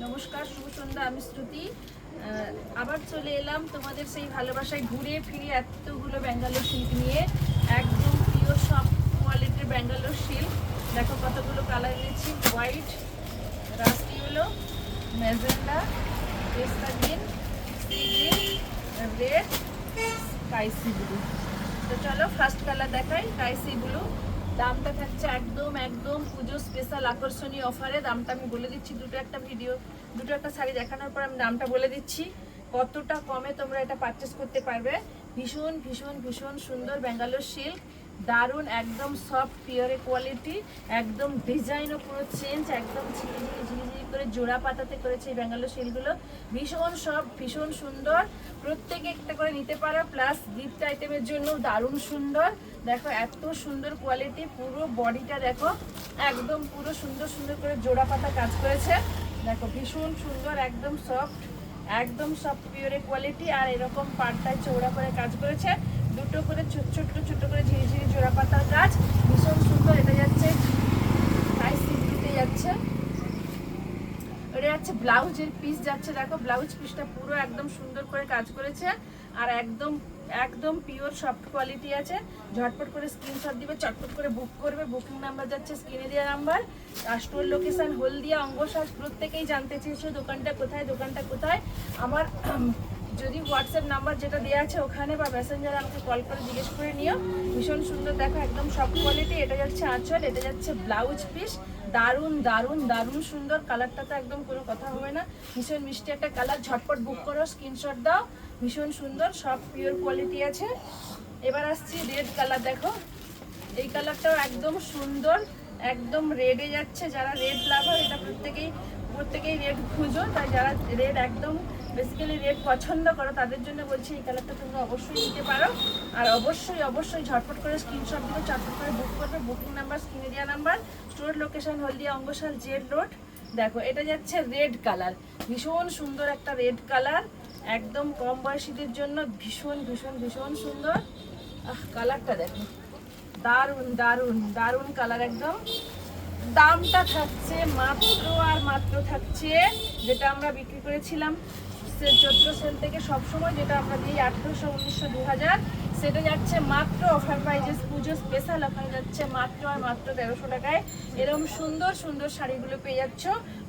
নমস্কার, শুভ সন্ধ্যা। আমি শ্রুতি। আবার চলে এলাম তোমাদের সেই ভালোবাসায় ঘুরে ফিরে এতগুলো ব্যাঙ্গালোর সিল্ক নিয়ে। একদম পিওর সব কোয়ালিটির ব্যাঙ্গালোর সিল্ক। দেখো কতগুলো কালার এনেছি। White, rust yellow, magenta, pista green, sea green, red, স্কাইসি ব্লু। তো চলো ফার্স্ট কালার দেখাই, স্কাইসি ব্লু। দামটা থাকছে একদম একদম পুজো স্পেশাল আকর্ষণীয় অফারে। দামটা আমি বলে দিচ্ছি, দুটো একটা শাড়ি দেখানোর পর আমি দামটা বলে দিচ্ছি কতটা কমে তোমরা এটা পারচেস করতে পারবে। ভীষণ ভীষণ ভীষণ সুন্দর ব্যাঙ্গালোর সিল্ক, দারুণ, একদম সফট পিওরে কোয়ালিটি, একদম ডিজাইনও পুরো চেঞ্জ, একদম ঝিরিঝিরি ঝিরিঝিরি করে জোড়া পাতাতে করেছে এই ব্যাঙ্গালোর সিল্কগুলো। ভীষণ সফট, ভীষণ সুন্দর, প্রত্যেকে একটা করে নিতে পারো। প্লাস গিফট আইটেমের জন্য দারুণ সুন্দর। দেখো এত সুন্দর কোয়ালিটি, পুরো বডিটা দেখো একদম পুরো সুন্দর সুন্দর করে জোড়া পাতা কাজ করেছে। দেখো ভীষণ সুন্দর, একদম সফট, একদম সফট পিওরে কোয়ালিটি। আর এরকম পাড়টায় চৌড়া করে কাজ করেছে, দুটো করে ছোট করে ঝিরিঝিরি জোড়া পাতার কাজ, ভীষণ সুন্দর। এটা যাচ্ছে দিতে যাচ্ছে, এটা যাচ্ছে ব্লাউজের পিস যাচ্ছে। দেখো ব্লাউজ পিসটা পুরো একদম সুন্দর করে কাজ করেছে, আর একদম একদম পিওর সফট কোয়ালিটি আছে। ঝটপট করে স্ক্রিনশট দিবে, চটপট করে বুক করবে। বুকিং নাম্বার যাচ্ছে স্ক্রিনে দেওয়া নাম্বার। আর স্টোর লোকেশন হলদিয়া অঙ্গসাজ। প্রত্যেকেই জানতে চেয়েছে দোকানটা কোথায়। আমার যদি হোয়াটসঅ্যাপ নাম্বার যেটা দেওয়া আছে ওখানে বা মেসেঞ্জারে আমাকে কল করে জিজ্ঞেস করে নিও। ভীষণ সুন্দর, দেখো একদম সফট কোয়ালিটি। এটা যাচ্ছে আঁচল, এটা যাচ্ছে ব্লাউজ পিস। দারুণ দারুণ দারুণ সুন্দর। কালারটা তো একদম কোনো কথা হবে না, ভীষণ মিষ্টি একটা কালার। ঝটপট বুক করো, স্ক্রিনশট দাও। ভীষণ সুন্দর, সব পিওর কোয়ালিটি আছে। এবার আসছি রেড কালার। দেখো এই কালারটাও একদম সুন্দর, একদম রেডে যাচ্ছে। যারা রেড লাভার, এটা প্রত্যেকেই রেড খুঁজো, তাই যারা রেড একদম বেসিক্যালি রেড পছন্দ করো তাদের জন্য বলছি এই কালারটা তোমরা অবশ্যই নিতে পারো। আর অবশ্যই ঝটপট করে স্ক্রিনশট দিবে, চটপট করে বুক করবে। বুকিং নাম্বার স্ক্রিনে দেওয়া নাম্বার। স্টোর লোকেশন হলদিয়া অঙ্গসাল জেড রোড। দেখো এটা যাচ্ছে রেড কালার, ভীষণ সুন্দর একটা রেড কালার, একদম কম বয়সীদের জন্য ভীষণ ভীষণ ভীষণ সুন্দর। কালারটা দেখো, দারুণ দারুণ দারুণ কালার একদম। দামটা থাকছে মাত্র থাকছে, যেটা আমরা বিক্রি করেছিলাম চৈত্র সেল থেকে সবসময়, যেটা আমরা দিই 1800, 1900, 2000, সেটা যাচ্ছে মাত্র অফার প্রাইজে, পুজো স্পেশাল অফার যাচ্ছে মাত্র 1300 টাকায়। এরকম সুন্দর সুন্দর শাড়িগুলো পেয়ে যাচ্ছ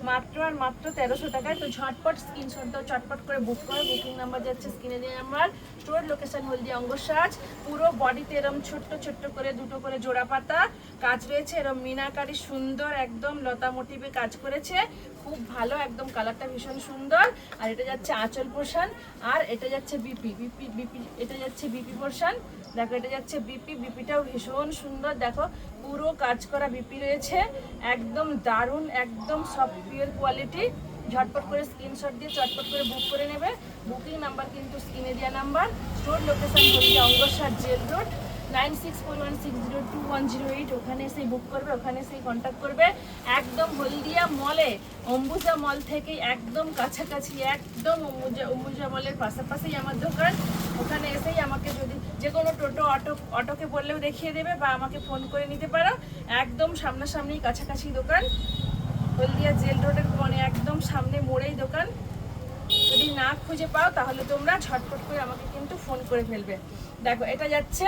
মাত্র 1300 টাকায়। তো ঝটপট স্ক্রিনশট দাও, চটপট করে বুক করো। বুকিং নাম্বার যাচ্ছে স্ক্রিনে দেওয়া নাম্বার। স্টোর লোকেশন হলদিয়া অঙ্গসাজ। পুরো বডিতে এরকম ছোট্ট করে দুটো করে জোড়া পাতা কাজ রয়েছে, এরকম মিনাকারি সুন্দর একদম লতা মোটিভে কাজ করেছে, খুব ভালো একদম। কালারটা ভীষণ সুন্দর। আর এটা যাচ্ছে আঁচল পোর্শন, আর এটা যাচ্ছে বিপি, এটা যাচ্ছে বিপি পোর্শন। দেখো এটা যাচ্ছে বিপিটাও ভীষণ সুন্দর। দেখো পুরো কাজ করা বিপি রয়েছে, একদম দারুণ, একদম সফট পিওর কোয়ালিটি। ঝটপট করে স্ক্রিনশট দিয়ে চটপট করে বুক করে নেবে। বুকিং নাম্বার কিন্তু স্ক্রিনে দেওয়া নাম্বার। স্টোর লোকেশন হলদিয়া অঙ্গসার জেল রোড, 9641602108। ওখানে এসে বুক করবে, ওখানে এসে কন্ট্যাক্ট করবে। একদম হলদিয়া মলে, অম্বুজা মল থেকে একদম কাছাকাছি, একদম অম্বুজা মলের পাশাপাশি আমার দোকান। ওখানে এসেই আমাকে যদি যে কোনো টোটো অটোকে বললেও দেখিয়ে দেবে, বা আমাকে ফোন করে নিতে পারো। একদম সামনাসামনি কাছাকাছি দোকান, হলদিয়া জেল রোডের মানে একদম সামনে মোড়েই দোকান। যদি না খুঁজে পাও তাহলে তোমরা ঝটপট করে আমাকে কিন্তু ফোন করে ফেলবে। দেখো এটা যাচ্ছে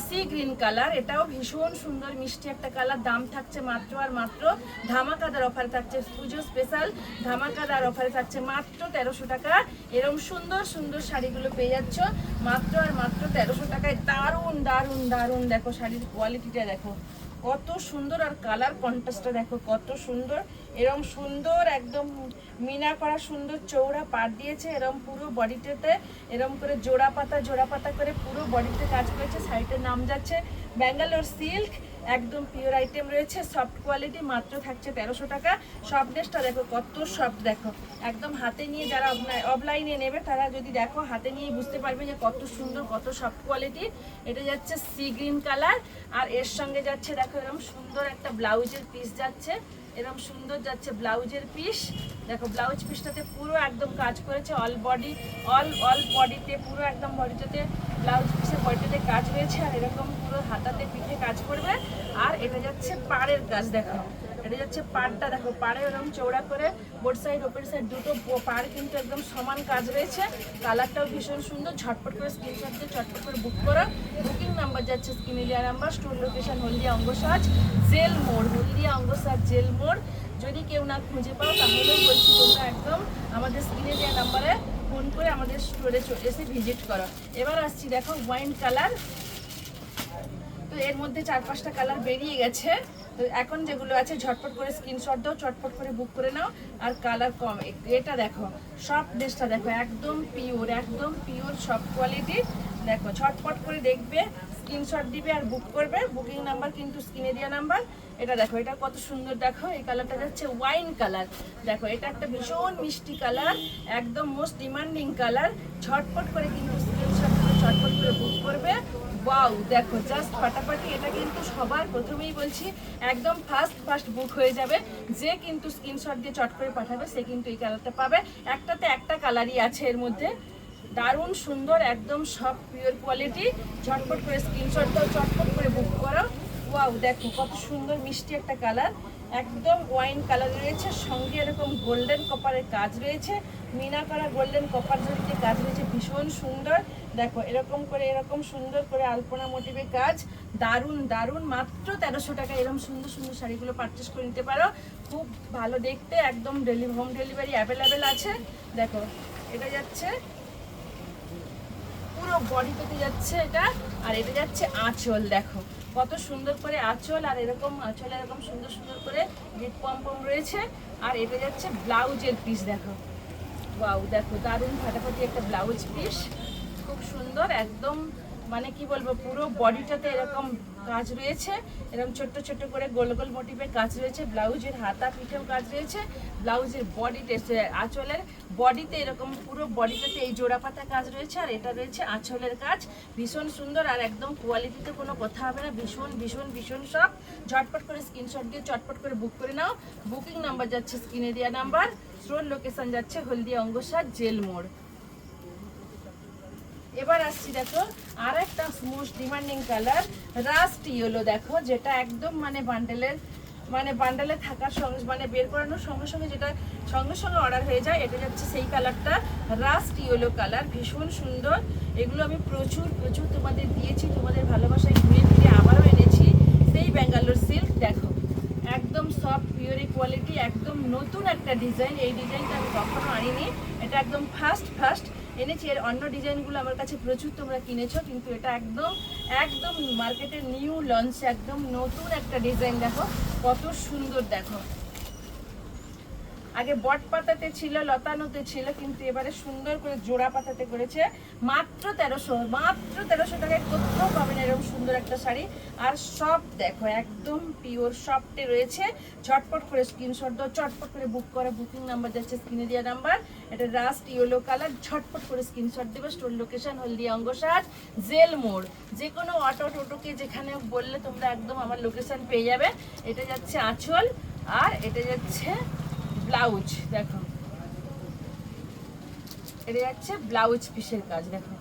সি গ্রিন কালার, এটাও ভীষণ সুন্দর মিষ্টি একটা কালার। দাম থাকছে মাত্র ধামাকাদার অফারে থাকছে, পুজো স্পেশাল ধামাকাদার অফারে থাকছে মাত্র 1300 টাকা। এরকম সুন্দর সুন্দর শাড়িগুলো পেয়ে যাচ্ছ মাত্র 1300 টাকায়। দারুণ দারুণ দারুণ, দেখো শাড়ির কোয়ালিটিটা দেখো কত সুন্দর, আর কালার কন্ট্রাস্টটা দেখো কত সুন্দর। এরকম সুন্দর একদম মিনা করা সুন্দর চৌড়া পাড় দিয়েছে, এরকম পুরো বডিটাতে এরকম করে জোড়া পাতা করে পুরো বডিতে কাজ করেছে। শাড়িটার নাম যাচ্ছে ব্যাঙ্গালোর সিল্ক, একদম পিওর আইটেম রয়েছে, সফট কোয়ালিটি। মাত্র থাকছে 1300 টাকা। সফটনেসটা দেখো কত সফট, দেখো একদম হাতে নিয়ে যারা অফলাইনে নেবে তারা যদি দেখো হাতে নিয়ে বুঝতে পারবে যে কত সুন্দর, কত সফট কোয়ালিটি। এটা যাচ্ছে সি গ্রিন কালার, আর এর সঙ্গে যাচ্ছে দেখো এরকম সুন্দর একটা ব্লাউজের পিস যাচ্ছে, এরকম সুন্দর যাচ্ছে ব্লাউজের পিস। দেখো ব্লাউজ পিসটাতে পুরো একদম কাজ করেছে, অল বডিতে পুরো একদম বডিটাতে ব্লাউজ পিসের বডিটাতে কাজ রয়েছে, আর এরকম পুরো হাতাতে পিঠে কাজ করবে। আর এটা যাচ্ছে পাড়ের কাজ, দেখো এটা যাচ্ছে পাড়টা দেখো, পাড়ে এরকম চৌড়া করে বোট সাইড ওপের সাইড দুটো পাড় কিন্তু একদম সমান কাজ রয়েছে। কালারটাও ভীষণ সুন্দর। ঝটপট করে স্ক্রিনশট দিয়ে চটপট করে বুক করো। বুকিং নাম্বার যাচ্ছে স্ক্রিনে দেওয়া নাম্বার। স্টোর লোকেশন হলদিয়া অঙ্গসাজ জেল মোড়, হলদিয়া অঙ্গসাজ জেল মোড়। যদি কেউ না খুঁজে পাও তাহলেও বলছি তোমরা একদম আমাদের স্ক্রিনে দেওয়া নাম্বারে ফোন করে আমাদের স্টোরে এসে ভিজিট করো। এবার আসছি দেখো ওয়াইন কালার। তো এর মধ্যে 4-5টা কালার বেরিয়ে গেছে। তো এখন যেগুলো আছে ঝটপট করে স্ক্রিনশট দাও, চটপট করে বুক করে নাও। আর কালার কম, এটা দেখো সফট ড্রেসটা দেখো, একদম পিওর সফট কোয়ালিটি। দেখো ঝটপট করে দেখবে, স্ক্রিনশট দিবে আর বুক করবে। বুকিং নাম্বার কিন্তু স্ক্রিনে দেওয়া নাম্বার। এটা দেখো, এটা কত সুন্দর দেখো। এই কালারটা যাচ্ছে ওয়াইন কালার। দেখো এটা একটা ভীষণ মিষ্টি কালার, একদম মোস্ট ডিমান্ডিং কালার। ঝটপট করে কিন্তু স্ক্রিনশট করে চটপট করে বুক করবে। ওয়াও দেখো জাস্ট ফাটাফাটি। এটা কিন্তু সবার প্রথমেই বলছি একদম ফার্স্ট বুক হয়ে যাবে। যে কিন্তু স্ক্রিনশট দিয়ে চট করে পাঠাবে সে কিন্তু এই কালারটা পাবে। একটাতে একটা কালারই আছে এর মধ্যে, দারুণ সুন্দর, একদম সব পিওর কোয়ালিটি। ঝটপট করে স্ক্রিনশট দাও, চটপট করে বুক করো। ওয়াও দেখো কত সুন্দর মিষ্টি একটা কালার, একদম ওয়াইন কালার রয়েছে, সঙ্গে এরকম গোল্ডেন কপারের কাজ রয়েছে, মিনা করা গোল্ডেন কপার জড়িতে কাজ রয়েছে, ভীষণ সুন্দর। দেখো এরকম সুন্দর করে আলপনা মোটিভে কাজ, দারুণ। মাত্র 1300 টাকা এরকম সুন্দর শাড়িগুলো পারচেস করে নিতে পারো। খুব ভালো দেখতে, একদম হোম ডেলিভারি অ্যাভেলেবেল আছে। দেখো এটা যাচ্ছে পুরো বডিতে যাচ্ছে এটা। আর এটা যাচ্ছে আঁচল, দেখো কত সুন্দর করে আঁচল। আর এরকম আঁচল এরকম সুন্দর করে গিট পম রয়েছে। আর এটা যাচ্ছে ব্লাউজের পিস, দেখো ওয়াও দেখো দারুণ ফাটাফাটি একটা ব্লাউজ পিস, খুব সুন্দর। একদম মানে কি বলবো, পুরো বডিটাতে এরকম কাজ রয়েছে, এরকম ছোট্ট করে গোল মোটিভের কাজ রয়েছে। ব্লাউজের হাতা পিঠেও কাজ রয়েছে। ব্লাউজের বডিতে, আঁচলের বডিতে এরকম পুরো বডিটাতে এই জোড়া পাতা কাজ রয়েছে। আর এটা রয়েছে আঁচলের কাজ, ভীষণ সুন্দর। আর একদম কোয়ালিটিতে কোনো কথা হবে না, ভীষণ সব। ঝটপট করে স্ক্রিনশট দিয়ে চটপট করে বুক করে নাও। বুকিং নাম্বার যাচ্ছে স্ক্রিনে দেওয়া নাম্বার। স্টোর লোকেশন যাচ্ছে হলদিয়া অঙ্গসাজ জেল মোড়। এবার আসছি দেখো আর একটা most demanding colour, rust yellow. দেখো যেটা একদম বান্ডেলে থাকার সঙ্গে বের করানোর সঙ্গে যেটা সঙ্গে অর্ডার হয়ে যায়, এটা যাচ্ছে সেই কালারটা, রাস্ট ইয়েলো কালার, ভীষণ সুন্দর। এগুলো আমি প্রচুর তোমাদের দিয়েছি, তোমাদের ভালোবাসায় ঘুরে ফিরে আবারও এনেছি সেই ব্যাঙ্গালোর সিল্ক। দেখো একদম সফট পিওর কোয়ালিটি, একদম নতুন একটা ডিজাইন। এই ডিজাইনটা আমি কখনো আনিনি, এটা একদম ফার্স্ট এনেছি। এর অন্য ডিজাইনগুলো আমার কাছে প্রচুর তোমরা কিনেছো, কিন্তু এটা একদম মার্কেটের নিউ লঞ্চ, একদম নতুন একটা ডিজাইন। দেখো কত সুন্দর, দেখো আগে বট পাতাতে ছিল, লতানোতে ছিল, কিন্তু এবারে সুন্দর করে জোড়া পাতাতে করেছে। মাত্র 1300 টাকায় কোথাও পাবেন এরকম সুন্দর একটা শাড়ি। আর সব দেখো একদম পিওর সফটে রয়েছে। ঝটপট করে স্ক্রিনশট দাও, চটপট করে বুক করো। বুকিং নাম্বার যাচ্ছে স্ক্রিনে দেওয়া নাম্বার। এটা রাস্ট ইয়েলো কালার, ঝটপট করে স্ক্রিনশট দেবে। স্টোর লোকেশন হলদিয়া অঙ্গসাজ জেল মোড়। যে কোনো টোটোকে যেখানে বললে তোমরা একদম আমার লোকেশন পেয়ে যাবে। এটা যাচ্ছে আঁচল, আর এটা যাচ্ছে ব্লাউজ। দেখো এটা যাচ্ছে ব্লাউজ পিসের কাজ, দেখো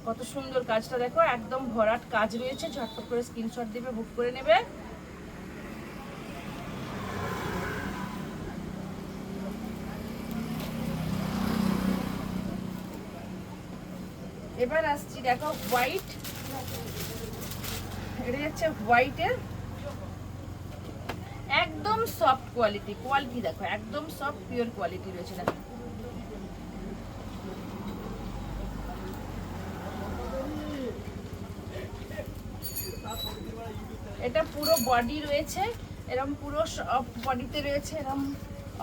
কত সুন্দর কাজটা, দেখো একদম ভরাট কাজ রয়েছে। ঝটপট করে স্ক্রিনশট দিবে, বুক করে নেবে। এবার আসছি দেখো হোয়াইট, এটা যাচ্ছে হোয়াইটের একদম সফট কোয়ালিটি দেখো একদম সফট পিওর কোয়ালিটি রয়েছে। দেখো এটা পুরো বডি রয়েছে, এরকম পুরো সফট বডিতে রয়েছে, এরকম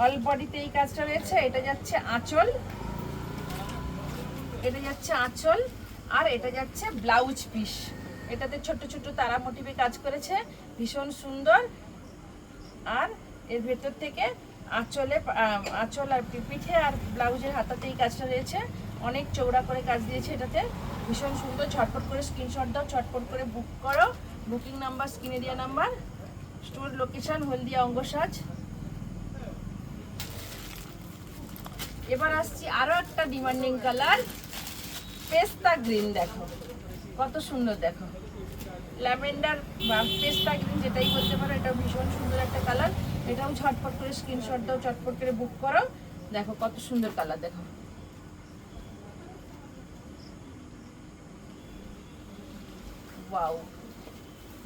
অল বডিতে এই কাজটা রয়েছে। এটা যাচ্ছে আঁচল, আর এটা যাচ্ছে ব্লাউজ পিস। এটাতে ছোট তারা মোটিভে কাজ করেছে, ভীষণ সুন্দর। আর এর ভেতর থেকে আঁচল আর পিঠে আর ব্লাউজের হাতাতে এই কাজটা রয়েছে, অনেক চৌড়া করে কাজ দিয়েছে এটাতে, ভীষণ সুন্দর। ঝটপট করে স্ক্রিনশট দাও, চটপট করে বুক করো। বুকিং নাম্বার স্ক্রিনে দেওয়া নাম্বার। স্টোর লোকেশন হলদিয়া অঙ্গসাজ। এবার আসছি আরো একটা ডিমান্ডিং কালার, পেস্তা গ্রিন। দেখো কত সুন্দর, দেখো ল্যাভেন্ডার বা পেস্তা গ্রিন যেটাই বলতে পারো, এটা ভীষণ সুন্দর একটা কালার। এটাও ঝটপট করে স্ক্রিনশট দাও, চটপট করে বুক করো। দেখো কত সুন্দর কালার, দেখো ওয়াও,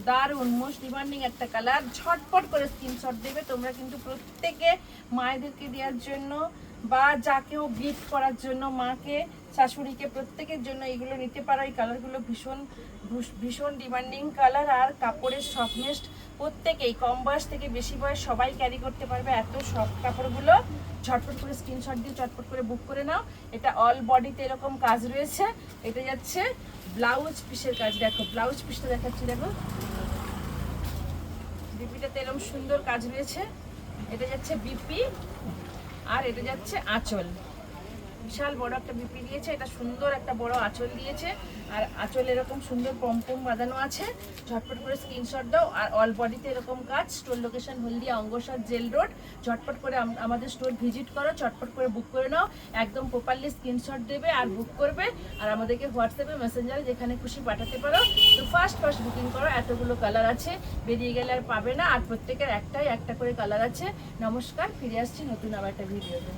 দারুন মোস্ট ডিমান্ডিং একটা কালার। ঝটপট করে স্ক্রিনশট দেবে তোমরা, কিন্তু প্রত্যেকে মায়েদেরকে দেওয়ার জন্য বা যাকেও গিফট করার জন্য, মাকে শাশুড়িকে প্রত্যেকের জন্য এগুলো নিতে পারো। এই কালারগুলো ভীষণ ভীষণ ডিমান্ডিং কালার, আর কাপড়ের সফটনেস প্রত্যেকেই, কম বয়স থেকে বেশি বয়স সবাই ক্যারি করতে পারবে এত সফট কাপড়গুলো। ঝটপট করে স্ক্রিনশট দিয়ে চটপট করে বুক করে নাও। এটা অল বডিতে এরকম কাজ রয়েছে। এটা যাচ্ছে ব্লাউজ পিসের কাজ, দেখো ব্লাউজ পিসটা দেখাচ্ছি, দেখো বিপিটাতে এরকম সুন্দর কাজ রয়েছে। এটা যাচ্ছে বিপি, আর এটা যাচ্ছে আঁচল। বিশাল বড় একটা বিপি দিয়েছে, এটা সুন্দর একটা বড় আঁচল দিয়েছে, আর আঁচল এরকম সুন্দর পমপম বাঁধানো আছে। ঝটপট করে স্ক্রিনশট দাও। আর অল বডিতে এরকম কাজ। স্টোর লোকেশন হলদিয়া অঙ্গসার জেল রোড। ঝটপট করে আমাদের স্টোর ভিজিট করো, চটপট করে বুক করে নাও। একদম প্রপারলি স্ক্রিনশট দেবে আর বুক করবে, আর আমাদেরকে হোয়াটসঅ্যাপে মেসেঞ্জারে যেখানে খুশি পাঠাতে পারো। তো ফার্স্ট বুকিং করো। এতগুলো কালার আছে, বেরিয়ে গেলে আর পাবে না। আর প্রত্যেকের একটা করে কালার আছে। নমস্কার, ফিরে আসছি নতুন আবার একটা ভিডিওতে।